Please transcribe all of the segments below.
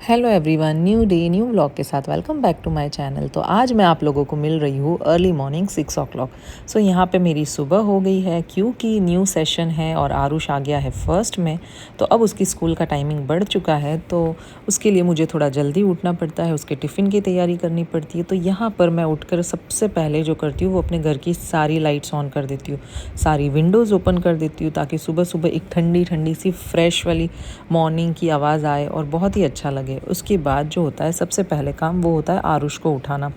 Hello everyone, new day new vlog के साथ welcome back to my channel. तो आज मैं आप लोगों को मिल रही हूँ अर्ली मॉर्निंग 6 o'clock। सो यहाँ पे मेरी सुबह हो गई है क्योंकि न्यू सेशन है और आरुष आ गया है फर्स्ट में। तो अब उसकी स्कूल का टाइमिंग बढ़ चुका है, तो उसके लिए मुझे थोड़ा जल्दी उठना पड़ता है, उसके टिफ़िन की तैयारी करनी पड़ती है। तो यहाँ पर मैं उठकर सबसे पहले जो करती हूँ वो अपने घर की सारी लाइट्स ऑन कर देती हूँ, सारी विंडोज़ ओपन कर देती हूँ, ताकि सुबह सुबह एक ठंडी ठंडी सी फ्रेश वाली मॉर्निंग की आवाज़ आए और बहुत ही अच्छा लगे। उसके बाद जो होता है सबसे पहले काम वो होता है आरुष को उठाना,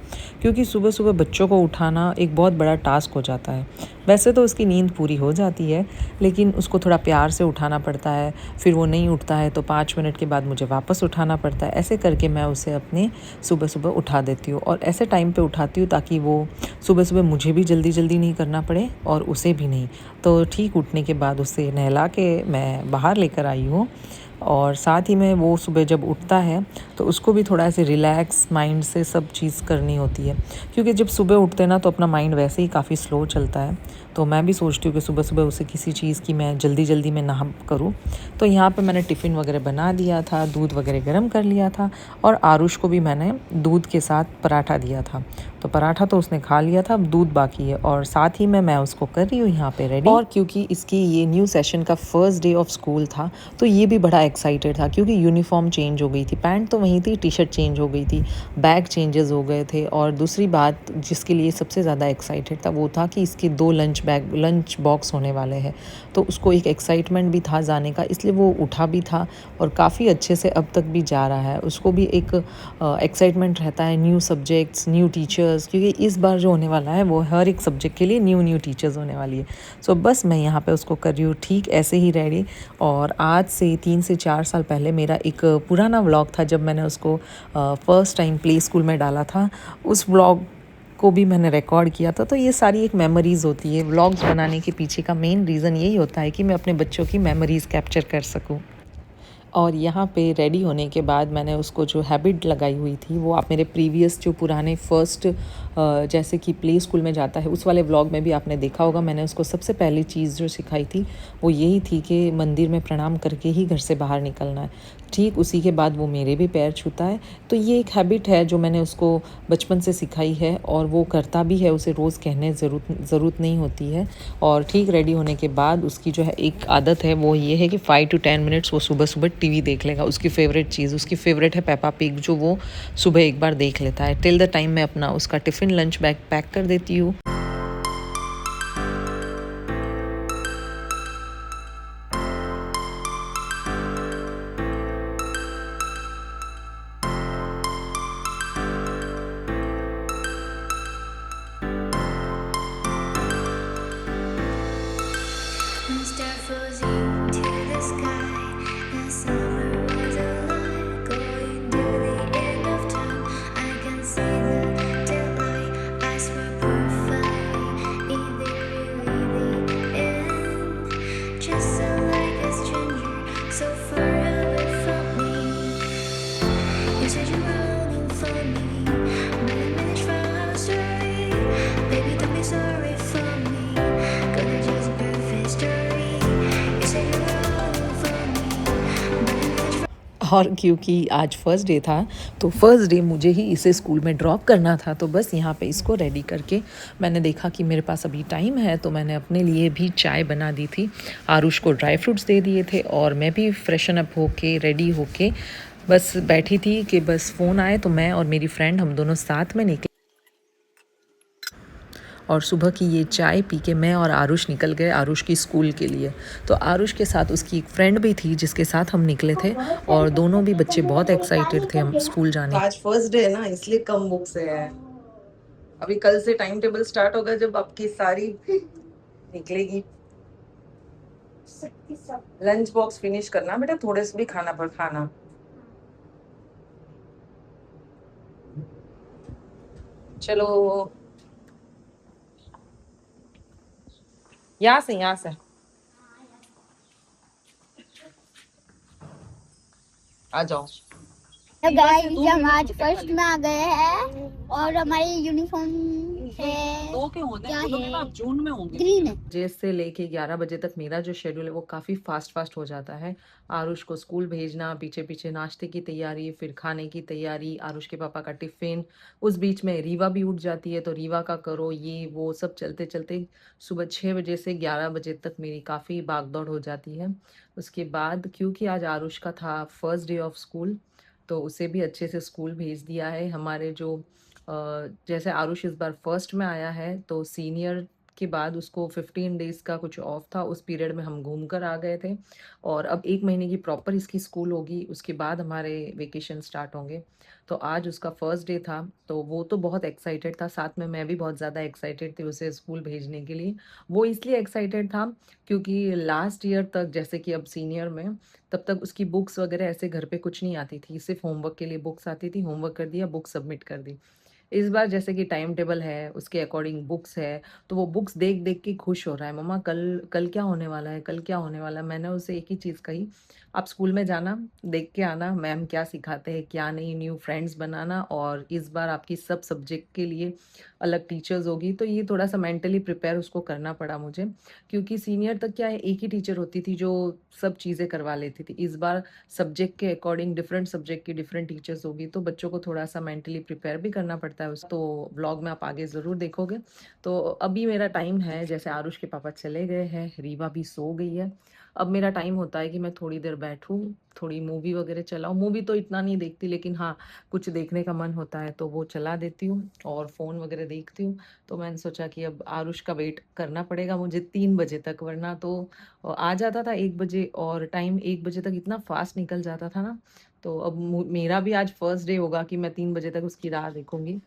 क्योंकि सुबह सुबह बच्चों को उठाना एक बहुत बड़ा टास्क हो जाता है। वैसे तो उसकी नींद पूरी हो जाती है, लेकिन उसको थोड़ा प्यार से उठाना पड़ता है। फिर वो नहीं उठता है तो 5 मिनट के बाद मुझे वापस उठाना पड़ता है। ऐसे करके मैं उसे अपने सुबह सुबह उठा देती हूँ और ऐसे टाइम पे उठाती हूँ ताकि वो सुबह सुबह मुझे भी जल्दी जल्दी नहीं करना पड़े और उसे भी नहीं। तो ठीक उठने के बाद उसे नहला के मैं बाहर लेकर आई हूँ, और साथ ही में वो सुबह जब उठता है तो उसको भी थोड़ा ऐसे रिलैक्स माइंड से सब चीज़ करनी होती है, क्योंकि जब सुबह उठते हैं ना तो अपना माइंड वैसे ही काफ़ी स्लो चलता है। तो मैं भी सोचती हूँ कि सुबह सुबह उसे किसी चीज़ की मैं जल्दी जल्दी में ना करूँ। तो यहाँ पे मैंने टिफ़िन वगैरह बना दिया था, दूध वगैरह गर्म कर लिया था, और आरुष को भी मैंने दूध के साथ पराठा दिया था। तो पराठा तो उसने खा लिया था, अब दूध बाकी है, और साथ ही में मैं उसको कर रही हूँ यहाँ पे रेडी। और क्योंकि इसकी ये न्यू सेशन का फर्स्ट डे ऑफ स्कूल था, तो ये भी बड़ा एक्साइटेड था, क्योंकि यूनिफॉर्म चेंज हो गई थी, पैंट तो वहीं थी, टी शर्ट चेंज हो गई थी, बैग चेंजेस हो गए थे। और दूसरी बात जिसके लिए सबसे ज़्यादा एक्साइटेड था वो था कि इसके 2 लंच बॉक्स होने वाले हैं। तो उसको एक एक्साइटमेंट भी था जाने का, इसलिए वो उठा भी था और काफ़ी अच्छे से अब तक भी जा रहा है। उसको भी एक एक्साइटमेंट रहता है, न्यू सब्जेक्ट्स, न्यू टीचर्स, क्योंकि इस बार जो होने वाला है वो हर एक सब्जेक्ट के लिए न्यू न्यू टीचर्स होने वाली है। सो बस मैं यहाँ पे उसको कर रही हूँ ठीक ऐसे ही रेडी। और आज से 3 से 4 साल पहले मेरा एक पुराना व्लॉग था, जब मैंने उसको फर्स्ट टाइम प्ले स्कूल में डाला था। उस व्लॉग को भी मैंने रिकॉर्ड किया था। तो ये सारी एक मेमोरीज़ होती है। व्लॉग्स बनाने के पीछे का मेन रीज़न यही होता है कि मैं अपने बच्चों की मेमोरीज़ कैप्चर कर सकूँ। और यहाँ पे रेडी होने के बाद मैंने उसको जो हैबिट लगाई हुई थी वो आप मेरे प्रीवियस जो पुराने फर्स्ट जैसे कि प्ले स्कूल में जाता है उस वाले व्लॉग में भी आपने देखा होगा। मैंने उसको सबसे पहली चीज़ जो सिखाई थी वो यही थी कि मंदिर में प्रणाम करके ही घर से बाहर निकलना है। ठीक उसी के बाद वो मेरे भी पैर छूता है। तो ये एक हैबिट है जो मैंने उसको बचपन से सिखाई है, और वो करता भी है, उसे रोज़ कहने ज़रूरत नहीं होती है। और ठीक रेडी होने के बाद उसकी जो है एक आदत है वो ये है कि 5 to 10 मिनट्स वो सुबह सुबह टीवी देख लेगा। उसकी फेवरेट चीज़, उसकी फेवरेट है पेपा पिग, जो वो सुबह एक बार देख लेता है। टिल द टाइम मैं अपना उसका टिफ़िन लंच बैग पैक कर देती हूँ। One star floating to the sky. The summer was alive, going to the end of time. I can see the daylight. Eyes were perfect. Is it really the end? Just so like a stranger, so far away from me. You said you were longing for me, but I managed from our story. Baby, don't be sorry for me. Gonna just perfect story. You said you were longing for me, but I managed from और क्योंकि आज first day था तो first day मुझे ही इसे school में drop करना था। तो बस यहाँ पे इसको रेडी करके मैंने देखा कि मेरे पास अभी टाइम है, तो मैंने अपने लिए भी चाय बना दी थी, आरुष को ड्राई फ्रूट्स दे दिए थे, और मैं भी फ्रेशन अप होके रेडी होके बस बैठी थी कि बस फ़ोन आए तो मैं और मेरी फ्रेंड हम दोनों साथ में निकले। और सुबह की ये चाय पी के मैं और आरुष निकल गए आरुष की स्कूल के लिए। तो आरुष के साथ उसकी एक फ्रेंड भी थी जिसके साथ हम निकले थे, और दोनों भी बच्चे बहुत एक्साइटेड थे हम स्कूल जाने। आज फर्स्ट डे है ना, इसलिए कम बुक्स है। अभी कल से टाइम टेबल स्टार्ट होगा जब आपकी सारी निकलेगी। लंच बॉक्स फिनिश करना बेटा, थोड़े से भी खाना पर खाना। चलो, यहाँ से आ जाओ। तो गाइस हम आज फर्स्ट में आ गए हैं और हमारी यूनिफॉर्म है क्या है जून में होंगे। ग्रीन है। जैसे लेके 11 बजे तक मेरा जो शेड्यूल है वो काफ़ी फास्ट हो जाता है। आरुष को स्कूल भेजना, पीछे पीछे नाश्ते की तैयारी, फिर खाने की तैयारी, आरुष के पापा का टिफ़िन, उस बीच में रीवा भी उठ जाती है तो रीवा का करो, ये वो सब चलते चलते सुबह 6 बजे से 11 बजे तक मेरी काफ़ी भाग दौड़ हो जाती है। उसके बाद क्योंकि आज आरुष का था फर्स्ट डे ऑफ स्कूल, तो उसे भी अच्छे से स्कूल भेज दिया है। हमारे जो जैसे आरुष इस बार फर्स्ट में आया है तो सीनियर के बाद उसको 15 डेज़ का कुछ ऑफ था, उस पीरियड में हम घूम कर आ गए थे और अब 1 महीने की प्रॉपर इसकी स्कूल होगी, उसके बाद हमारे वेकेशन स्टार्ट होंगे। तो आज उसका फर्स्ट डे था, तो वो तो बहुत एक्साइटेड था, साथ में मैं भी बहुत ज़्यादा एक्साइटेड थी उसे स्कूल भेजने के लिए। वो इसलिए एक्साइटेड था क्योंकि लास्ट ईयर तक जैसे कि अब सीनियर में, तब तक उसकी बुक्स वगैरह ऐसे घर पे कुछ नहीं आती थी, सिर्फ़ होमवर्क के लिए बुक्स आती थी, होमवर्क कर दिया, बुक सबमिट कर दी। इस बार जैसे कि टाइम टेबल है, उसके अकॉर्डिंग बुक्स है, तो वो बुक्स देख-देख के खुश हो रहा है, मम्मा कल कल क्या होने वाला है, कल क्या होने वाला है? मैंने उसे एक ही चीज़ कही, आप स्कूल में जाना, देख के आना मैम क्या सिखाते हैं, क्या नहीं, न्यू फ्रेंड्स बनाना और इस बार आपकी सब सब्जेक्ट के लिए अलग टीचर्स होगी, तो ये थोड़ा-सा मेंटली प्रिपेयर उसको करना पड़ा मुझे, क्योंकि सीनियर तक क्या है, एक ही टीचर होती थी जो सब चीज़ें करवा लेती थी। इस बार सब्जेक्ट के अकॉर्डिंग डिफरेंट सब्जेक्ट की डिफरेंट टीचर्स होगी, तो बच्चों को थोड़ा-सा मेंटली प्रिपेयर भी करना पड़ता है तो व्लॉग में आप आगे ज़रूर देखोगे। तो अभी मेरा टाइम है, जैसे आरुष के पापा चले गए हैं, रीवा भी सो गई है। अब मेरा टाइम होता है कि मैं थोड़ी देर बैठूँ, थोड़ी मूवी वगैरह चलाऊँ। मूवी तो इतना नहीं देखती लेकिन हाँ, कुछ देखने का मन होता है तो वो चला देती हूँ और फ़ोन वगैरह देखती हूँ। तो मैंने सोचा कि अब आरुष का वेट करना पड़ेगा मुझे 3 बजे तक, वरना तो आ जाता था 1 बजे और टाइम 1 बजे तक इतना फ़ास्ट निकल जाता था ना, तो अब मेरा भी आज फर्स्ट डे होगा कि मैं 3 बजे तक उसकी राह देखूँगी।